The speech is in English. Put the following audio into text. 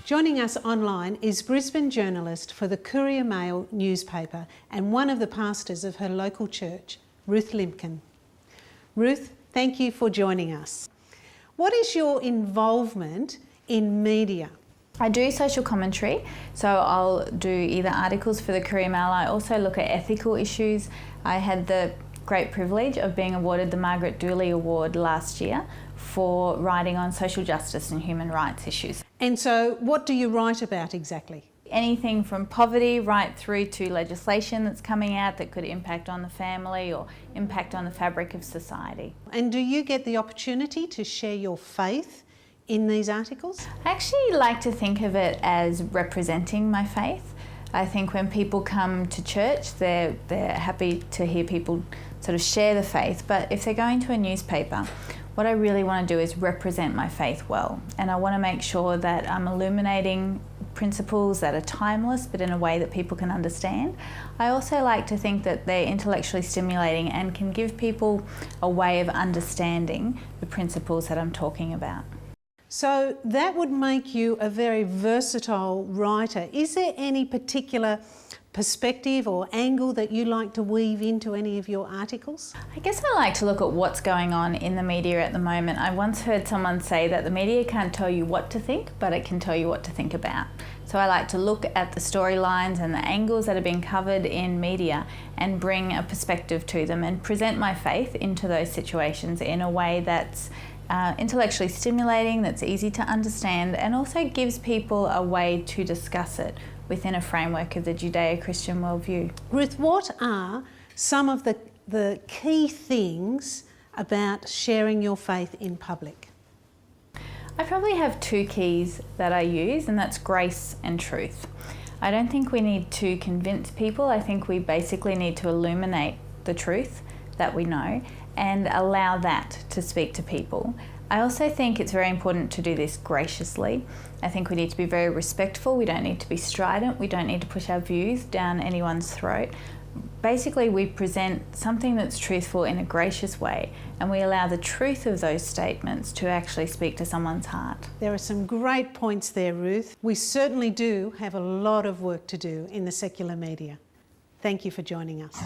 Joining us online is Brisbane journalist for the Courier Mail newspaper and one of the pastors of her local church, Ruth Limkin. Ruth, thank you for joining us. What is your involvement in media? I do social commentary, so I'll do either articles for the Courier Mail. I also look at ethical issues. I had the great privilege of being awarded the Margaret Dooley Award last year for writing on social justice and human rights issues. And so what do you write about exactly? Anything from poverty right through to legislation that's coming out that could impact on the family or impact on the fabric of society. And do you get the opportunity to share your faith in these articles? I actually like to think of it as representing my faith. I think when people come to church, they're happy to hear people sort of share the faith, but if they're going to a newspaper, what I really want to do is represent my faith well, and I want to make sure that I'm illuminating principles that are timeless but in a way that people can understand. I also like to think that they're intellectually stimulating and can give people a way of understanding the principles that I'm talking about. So that would make you a very versatile writer. Is there any particular perspective or angle that you like to weave into any of your articles? I guess I like to look at what's going on in the media at the moment. I once heard someone say that the media can't tell you what to think, but it can tell you what to think about. So I like to look at the storylines and the angles that are being covered in media and bring a perspective to them and present my faith into those situations in a way that's intellectually stimulating, that's easy to understand, and also gives people a way to discuss it within a framework of the Judeo-Christian worldview. Ruth, what are some of the key things about sharing your faith in public? I probably have two keys that I use, and that's grace and truth. I don't think we need to convince people. I think we basically need to illuminate the truth that we know and allow that to speak to people. I also think it's very important to do this graciously. I think we need to be very respectful. We don't need to be strident. We don't need to push our views down anyone's throat. Basically, we present something that's truthful in a gracious way, and we allow the truth of those statements to actually speak to someone's heart. There are some great points there, Ruth. We certainly do have a lot of work to do in the secular media. Thank you for joining us.